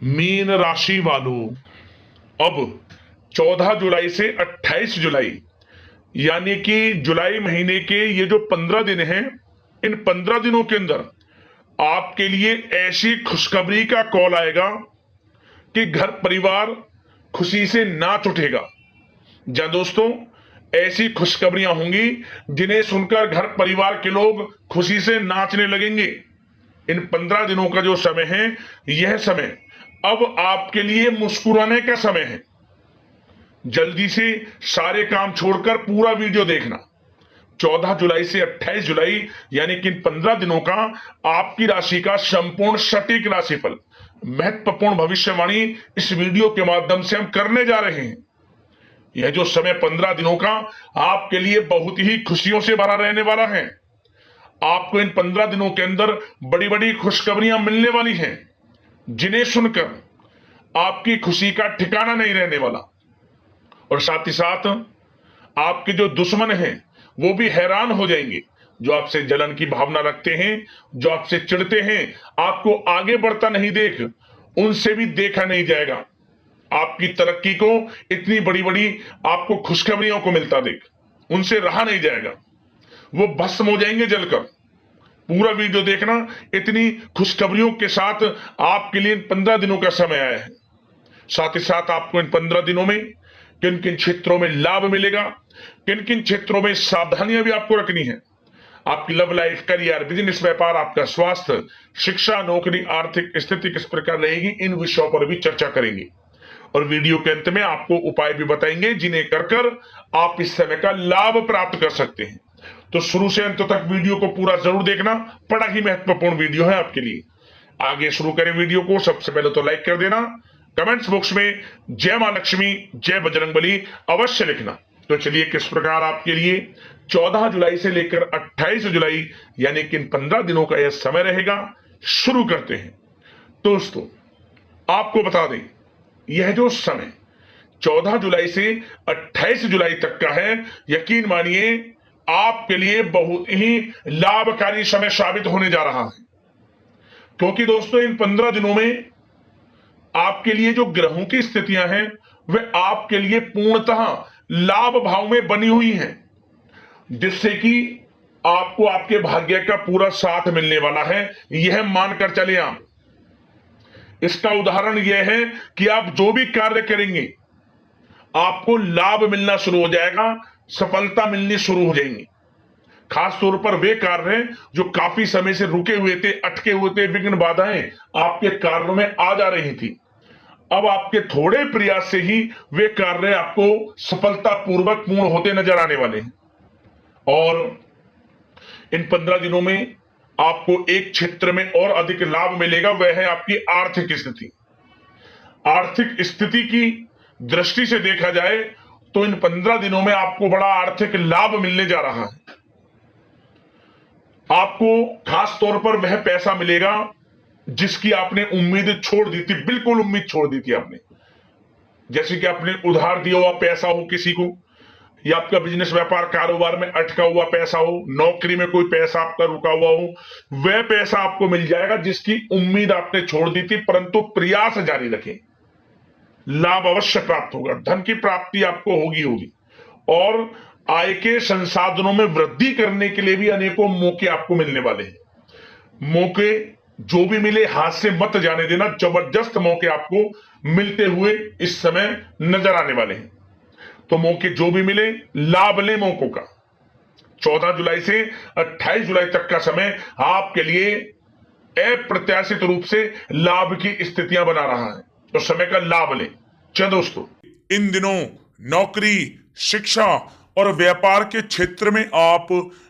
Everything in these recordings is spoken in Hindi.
मीन राशि वालों, अब 14 जुलाई से 28 जुलाई यानी कि जुलाई महीने के ये जो 15 दिन हैं, इन 15 दिनों के अंदर आपके लिए ऐसी खुशखबरी का कॉल आएगा कि घर परिवार खुशी से नाच उठेगा। जहां दोस्तों, ऐसी खुशखबरियां होंगी जिन्हें सुनकर घर परिवार के लोग खुशी से नाचने लगेंगे। इन 15 दिनों का जो समय है, यह समय अब आपके लिए मुस्कुराने का समय है। जल्दी से सारे काम छोड़कर पूरा वीडियो देखना। 14 जुलाई से 28 जुलाई यानी कि इन 15 दिनों का आपकी राशि का संपूर्ण सटीक राशिफल, महत्वपूर्ण भविष्यवाणी इस वीडियो के माध्यम से हम करने जा रहे हैं। यह जो समय 15 दिनों का आपके लिए बहुत ही खुशियों से भरा रहने वाला है। आपको इन 15 दिनों के अंदर बड़ी बड़ी खुशखबरियां मिलने वाली हैं, जिन्हें सुनकर आपकी खुशी का ठिकाना नहीं रहने वाला। और साथ ही साथ आपके जो दुश्मन हैं वो भी हैरान हो जाएंगे। जो आपसे जलन की भावना रखते हैं, जो आपसे चिढ़ते हैं, आपको आगे बढ़ता नहीं देख उनसे भी देखा नहीं जाएगा। आपकी तरक्की को इतनी बड़ी बड़ी आपको खुशखबरियों को मिलता देख उनसे रहा नहीं जाएगा। वो भस्म हो जाएंगे जलकर। पूरा वीडियो देखना। इतनी खुशखबरियों के साथ आपके लिए 15 दिनों का समय आया है। साथ ही साथ आपको इन 15 दिनों में किन किन क्षेत्रों में लाभ मिलेगा, किन किन क्षेत्रों में सावधानियां भी आपको रखनी है। आपकी लव लाइफ, करियर, बिजनेस, व्यापार, आपका स्वास्थ्य, शिक्षा, नौकरी, आर्थिक स्थिति किस प्रकार रहेगी, इन विषयों पर भी चर्चा करेंगे। और वीडियो के अंत में आपको उपाय भी बताएंगे जिन्हें कर आप इस समय का लाभ प्राप्त कर सकते हैं। तो शुरू से अंत तक वीडियो को पूरा जरूर देखना। बड़ा ही महत्वपूर्ण वीडियो है आपके लिए। आगे शुरू करें वीडियो को। सबसे पहले तो लाइक कर देना। कमेंट्स बॉक्स में जय मां लक्ष्मी, जय बजरंगबली अवश्य लिखना। तो चलिए किस प्रकार आपके लिए 14 जुलाई से लेकर 28 जुलाई यानी कि इन 15 दिनों का यह समय रहेगा, शुरू करते हैं। दोस्तों, आपको बता दें, यह जो समय 14 जुलाई से 28 जुलाई तक का है, यकीन मानिए आपके लिए बहुत ही लाभकारी समय साबित होने जा रहा है। क्योंकि दोस्तों, इन 15 दिनों में आपके लिए जो ग्रहों की स्थितियां हैं वे आपके लिए पूर्णतः लाभ भाव में बनी हुई हैं, जिससे कि आपको आपके भाग्य का पूरा साथ मिलने वाला है, यह मानकर चले आप। इसका उदाहरण यह है कि आप जो भी कार्य करेंगे आपको लाभ मिलना शुरू हो जाएगा, सफलता मिलनी शुरू हो जाएंगी। खास तौर पर वे कार्य जो काफी समय से रुके हुए थे, अटके हुए थे, विघ्न बाधाएं आपके कार्यों में आ जा रही थी, अब आपके थोड़े प्रयास से ही वे कार्य आपको सफलतापूर्वक पूर्ण होते नजर आने वाले हैं। और इन 15 दिनों में आपको एक क्षेत्र में और अधिक लाभ मिलेगा, वह है आपकी आर्थिक स्थिति। आर्थिक स्थिति की दृष्टि से देखा जाए तो इन 15 दिनों में आपको बड़ा आर्थिक लाभ मिलने जा रहा है। आपको खास तौर पर वह पैसा मिलेगा जिसकी आपने उम्मीद छोड़ दी थी, बिल्कुल उम्मीद छोड़ दी थी आपने। जैसे कि आपने उधार दिया हुआ पैसा हो किसी को, या आपका बिजनेस, व्यापार, कारोबार में अटका हुआ पैसा हो, नौकरी में कोई पैसा आपका रुका हुआ हो, वह पैसा आपको मिल जाएगा जिसकी उम्मीद आपने छोड़ दी थी, परंतु प्रयास जारी रखें, लाभ अवश्य प्राप्त होगा। धन की प्राप्ति आपको होगी। और आय के संसाधनों में वृद्धि करने के लिए भी अनेकों मौके आपको मिलने वाले हैं। मौके जो भी मिले हाथ से मत जाने देना। जबरदस्त मौके आपको मिलते हुए इस समय नजर आने वाले हैं। तो मौके जो भी मिले, लाभ लें मौकों का। 14 जुलाई से 28 जुलाई तक का समय आपके लिए अप्रत्याशित रूप से लाभ की स्थितियां बना रहा है, तो समय का लाभ लें। चलो दोस्तों, इन दिनों नौकरी, शिक्षा और व्यापार के क्षेत्र में आप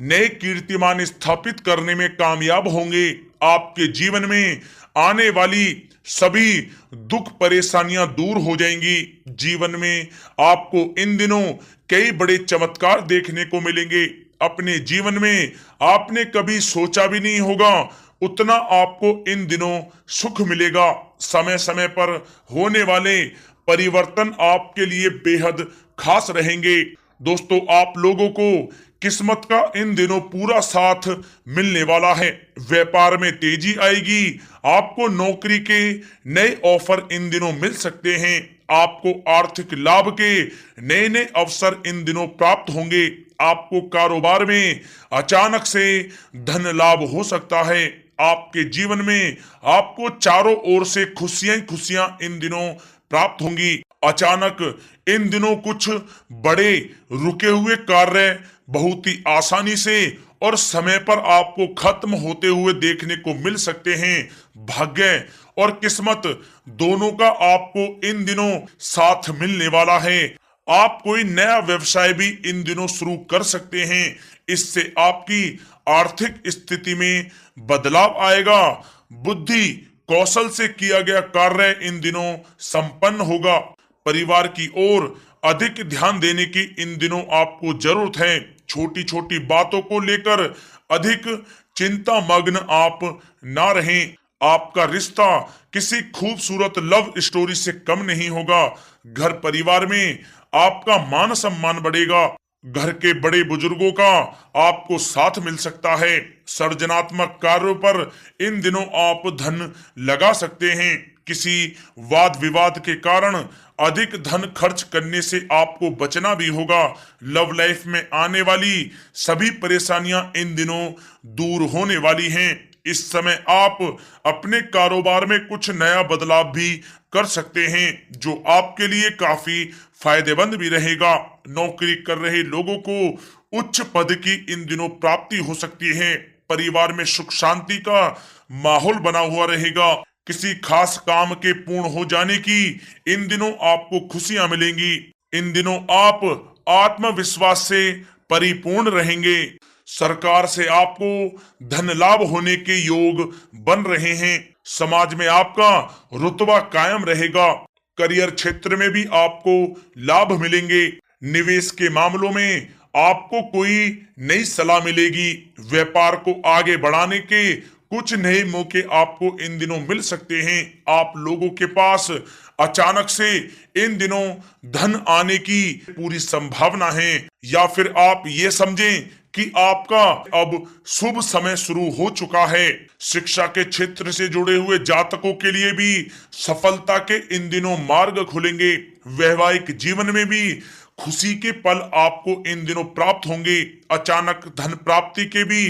नए कीर्तिमान स्थापित करने में कामयाब होंगे। आपके जीवन में आने वाली सभी दुख परेशानियां दूर हो जाएंगी। जीवन में आपको इन दिनों कई बड़े चमत्कार देखने को मिलेंगे। अपने जीवन में आपने कभी सोचा भी नहीं होगा उतना आपको इन दिनों सुख मिलेगा। समय समय पर होने वाले परिवर्तन आपके लिए बेहद खास रहेंगे। दोस्तों, आप लोगों को किस्मत का इन दिनों पूरा साथ मिलने वाला है। व्यापार में तेजी आएगी। आपको नौकरी के नए ऑफर इन दिनों मिल सकते हैं। आपको आर्थिक लाभ के नए नए अवसर इन दिनों प्राप्त होंगे। आपको कारोबार में अचानक से धन लाभ हो सकता है। आपके जीवन में आपको चारों ओर से खुशियां खुशियां इन दिनों प्राप्त होंगी। अचानक इन दिनों कुछ बड़े रुके हुए कार्य बहुत ही आसानी से और समय पर आपको खत्म होते हुए देखने को मिल सकते हैं। भाग्य और किस्मत दोनों का आपको इन दिनों साथ मिलने वाला है। आप कोई नया व्यवसाय भी इन दिनों शुरू कर सकते हैं। इससे आपकी आर्थिक स्थिति में बदलाव आएगा। बुद्धि कौशल से किया गया कार्य इन दिनों संपन्न होगा। परिवार की ओर अधिक ध्यान देने की इन दिनों आपको जरूरत है। छोटी छोटी बातों को लेकर अधिक चिंता मग्न आप ना रहें। आपका रिश्ता किसी खूबसूरत लव स्टोरी से कम नहीं होगा। घर परिवार में आपका मान सम्मान बढ़ेगा। घर के बड़े बुजुर्गों का आपको साथ मिल सकता है। सृजनात्मक कार्यों पर इन दिनों आप धन लगा सकते हैं। किसी वाद विवाद के कारण अधिक धन खर्च करने से आपको बचना भी होगा। लव लाइफ में आने वाली सभी परेशानियां इन दिनों दूर होने वाली हैं। इस समय आप अपने कारोबार में कुछ नया बदलाव भी कर सकते हैं जो आपके लिए काफी फायदेमंद भी रहेगा। नौकरी कर रहे लोगों को उच्च पद की इन दिनों प्राप्ति हो सकती है। परिवार में सुख शांति का माहौल बना हुआ रहेगा। किसी खास काम के पूर्ण हो जाने की इन दिनों आपको खुशियां मिलेंगी। इन दिनों आप आत्मविश्वास से परिपूर्ण रहेंगे। सरकार से आपको धन लाभ होने के योग बन रहे हैं। समाज में आपका रुतबा कायम रहेगा। करियर क्षेत्र में भी आपको लाभ मिलेंगे। निवेश के मामलों में आपको कोई नई सलाह मिलेगी। व्यापार को आगे बढ़ाने के कुछ नए मौके आपको इन दिनों मिल सकते हैं। आप लोगों के पास अचानक से इन दिनों धन आने की पूरी संभावना है। या फिर आप ये समझें कि आपका अब शुभ समय शुरू हो चुका है। शिक्षा के क्षेत्र से जुड़े हुए जातकों के लिए भी सफलता के इन दिनों मार्ग खुलेंगे। वैवाहिक जीवन में भी खुशी के पल आपको इन दिनों प्राप्त होंगे। अचानक धन प्राप्ति के भी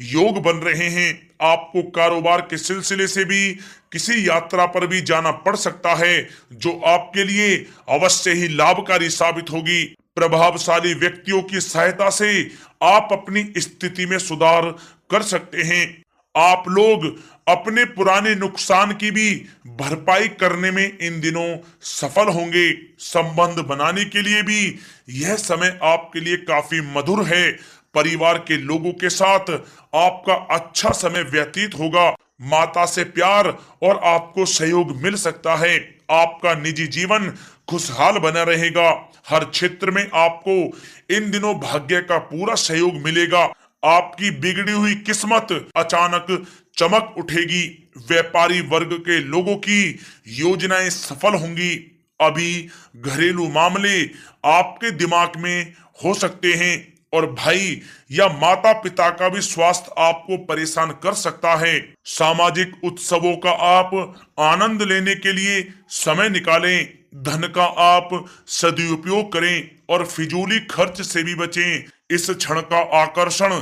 योग बन रहे हैं। आपको कारोबार के सिलसिले से भी किसी यात्रा पर भी जाना पड़ सकता है जो आपके लिए अवश्य ही लाभकारी साबित होगी। प्रभावशाली व्यक्तियों की सहायता से आप अपनी स्थिति में सुधार कर सकते हैं। आप लोग अपने पुराने नुकसान की भी भरपाई करने में इन दिनों सफल होंगे। संबंध बनाने के लिए भी यह समय आपके लिए काफी मधुर है। परिवार के लोगों के साथ आपका अच्छा समय व्यतीत होगा। माता से प्यार और आपको सहयोग मिल सकता है। आपका निजी जीवन खुशहाल बना रहेगा। हर क्षेत्र में आपको इन दिनों भाग्य का पूरा सहयोग मिलेगा। आपकी बिगड़ी हुई किस्मत अचानक चमक उठेगी। व्यापारी वर्ग के लोगों की योजनाएं सफल होंगी। अभी घरेलू मामले आपके दिमाग में हो सकते हैं और भाई या माता पिता का भी स्वास्थ्य आपको परेशान कर सकता है। सामाजिक उत्सवों का आप आनंद लेने के लिए समय निकालें। धन का आप सदुपयोग करें और फिजूली खर्च से भी बचें। इस क्षण का आकर्षण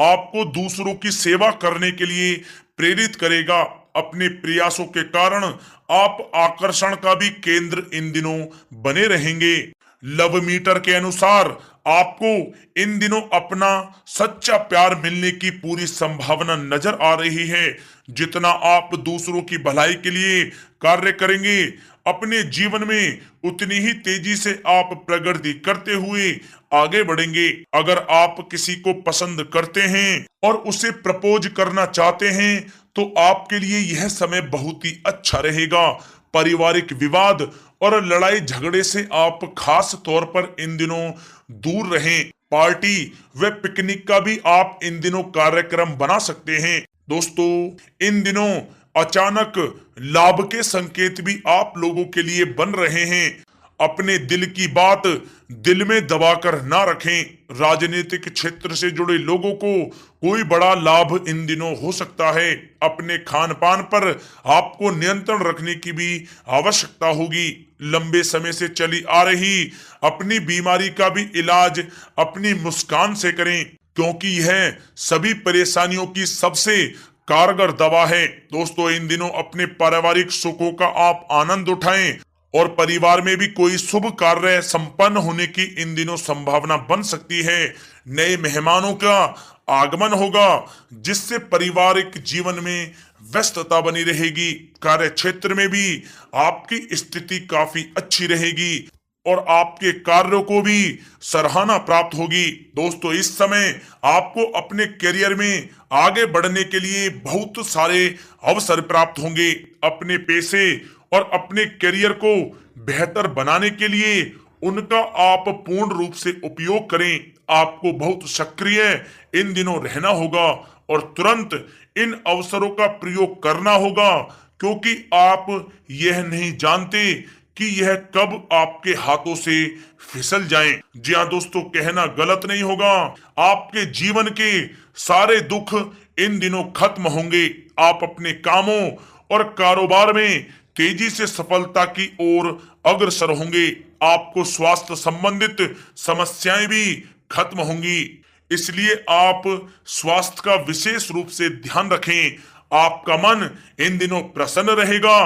आपको दूसरों की सेवा करने के लिए प्रेरित करेगा। अपने प्रयासों के कारण आप आकर्षण का भी केंद्र इन दिनों बने रहेंगे। लव मीटर के अनुसार आपको इन दिनों अपना सच्चा प्यार मिलने की पूरी संभावना नजर आ रही है। जितना आप दूसरों की भलाई के लिए कार्य करेंगे अपने जीवन में उतनी ही तेजी से आप प्रगति करते हुए आगे बढ़ेंगे। अगर आप किसी को पसंद करते हैं और उसे प्रपोज करना चाहते हैं तो आपके लिए यह समय बहुत ही अच्छा रहेगा। पारिवारिक विवाद और लड़ाई झगड़े से आप खास तौर पर इन दिनों दूर रहें। पार्टी व पिकनिक का भी आप इन दिनों कार्यक्रम बना सकते हैं। दोस्तों, इन दिनों अचानक लाभ के संकेत भी आप लोगों के लिए बन रहे हैं। अपने दिल की बात दिल में दबाकर ना रखें। राजनीतिक क्षेत्र से जुड़े लोगों को कोई बड़ा लाभ इन दिनों हो सकता है। अपने खान पान पर आपको नियंत्रण रखने की भी आवश्यकता होगी। लंबे समय से चली आ रही अपनी बीमारी का भी इलाज अपनी मुस्कान से करें, क्योंकि यह सभी परेशानियों की सबसे कारगर दवा है। दोस्तों, इन दिनों अपने पारिवारिक सुखों का आप आनंद उठाएं और परिवार में भी कोई शुभ कार्य संपन्न होने की इन दिनों संभावना बन सकती है। नए मेहमानों का आगमन होगा, जिससे पारिवारिक जीवन में व्यस्तता बनी रहेगी। कार्य क्षेत्र में भी आपकी स्थिति काफी अच्छी रहेगी और आपके कार्यों को भी सराहना प्राप्त होगी। दोस्तों, इस समय आपको अपने करियर में आगे बढ़ने के लिए बहुत सारे अवसर प्राप्त होंगे। अपने पैसे और अपने करियर को बेहतर बनाने के लिए उनका आप पूर्ण रूप से उपयोग करें। आपको बहुत सक्रिय इन दिनों रहना होगा और तुरंत इन अवसरों का प्रयोग करना होगा, क्योंकि आप यह नहीं जानते कि यह कब आपके हाथों से फिसल जाएं। जी हाँ दोस्तों, कहना गलत नहीं होगा। आपके जीवन के सारे दुख इन दिनों खत्म होंगे। आप अपने कामों और कारोबार में तेजी से सफलता की ओर अग्रसर होंगे। आपको स्वास्थ्य संबंधित समस्याएं भी खत्म होंगी, इसलिए आप स्वास्थ्य का विशेष रूप से ध्यान रखें। आपका मन इन दिनों प्रसन्न रहेगा।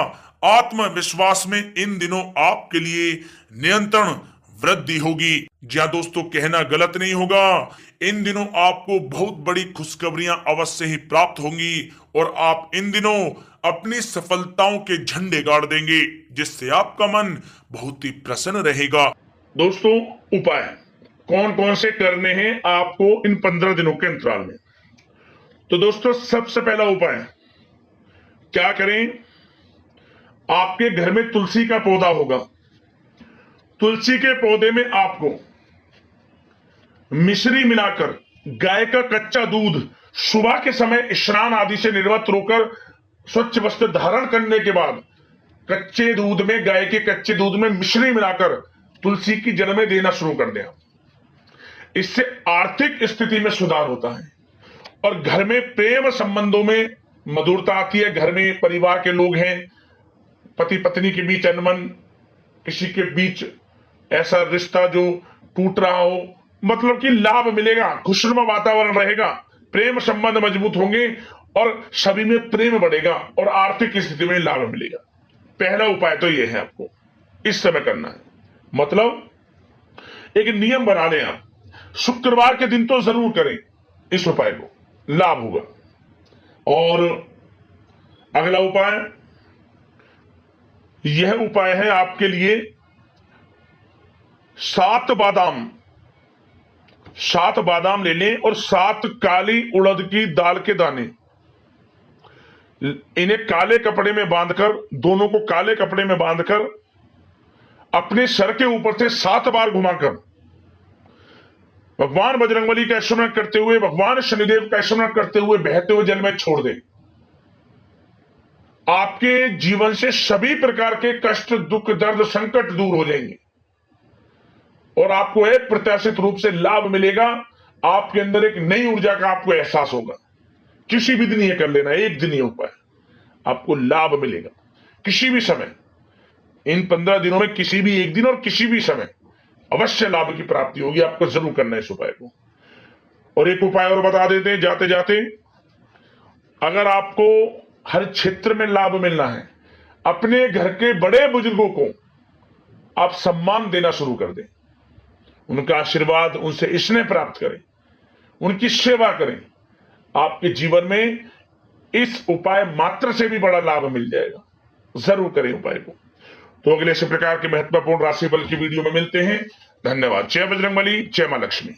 आत्मविश्वास में इन दिनों आपके लिए नियंत्रण वृद्धि होगी। जी हाँ दोस्तों, कहना गलत नहीं होगा। इन दिनों आपको बहुत बड़ी खुशखबरियां अवश्य ही प्राप्त होंगी और आप इन दिनों अपनी सफलताओं के झंडे गाड़ देंगे, जिससे आपका मन बहुत ही प्रसन्न रहेगा। दोस्तों, उपाय कौन कौन से करने हैं आपको इन 15 दिनों के अंतराल में? तो दोस्तों, सबसे पहला उपाय क्या करें? आपके घर में तुलसी का पौधा होगा। तुलसी के पौधे में आपको मिश्री मिलाकर गाय का कच्चा दूध सुबह के समय स्नान आदि से निर्वत होकर स्वच्छ वस्त्र धारण करने के बाद कच्चे दूध में, गाय के कच्चे दूध में मिश्री मिलाकर तुलसी की जल में देना शुरू कर दें। इससे आर्थिक स्थिति में सुधार होता है और घर में प्रेम संबंधों में मधुरता आती है। घर में परिवार के लोग हैं, पति पत्नी के बीच अनबन, किसी के बीच ऐसा रिश्ता जो टूट रहा हो, मतलब कि लाभ मिलेगा, खुशनुमा वातावरण रहेगा, प्रेम संबंध मजबूत होंगे और सभी में प्रेम बढ़ेगा और आर्थिक स्थिति में लाभ मिलेगा। पहला उपाय तो यह है, आपको इस समय करना है। मतलब एक नियम बना लें आप, शुक्रवार के दिन तो जरूर करें इस उपाय को, लाभ होगा। और अगला उपाय, यह उपाय है आपके लिए 7 बादाम ले लें और 7 काली उड़द की दाल के दाने, इन्हें काले कपड़े में बांधकर, दोनों को काले कपड़े में बांधकर अपने सर के ऊपर से 7 बार घुमाकर भगवान बजरंगबली का स्मरण करते हुए, भगवान शनिदेव का स्मरण करते हुए बहते हुए जल में छोड़ दें। आपके जीवन से सभी प्रकार के कष्ट, दुख, दर्द, संकट दूर हो जाएंगे और आपको एक प्रत्याशित रूप से लाभ मिलेगा। आपके अंदर एक नई ऊर्जा का आपको एहसास होगा। किसी भी दिन ये कर लेना, एक दिन ये उपाय, आपको लाभ मिलेगा किसी भी समय। इन 15 दिनों में किसी भी एक दिन और किसी भी समय अवश्य लाभ की प्राप्ति होगी। आपको जरूर करना है इस उपाय को। और एक उपाय और बता देते हैं जाते जाते, अगर आपको हर क्षेत्र में लाभ मिलना है, अपने घर के बड़े बुजुर्गों को आप सम्मान देना शुरू कर दें, उनका आशीर्वाद, उनसे स्नेह प्राप्त करें, उनकी सेवा करें। आपके जीवन में इस उपाय मात्र से भी बड़ा लाभ मिल जाएगा। जरूर करें उपाय को। तो अगले इसी प्रकार के महत्वपूर्ण राशि बल की वीडियो में मिलते हैं। धन्यवाद। जय बजरंगबली, जय मां लक्ष्मी।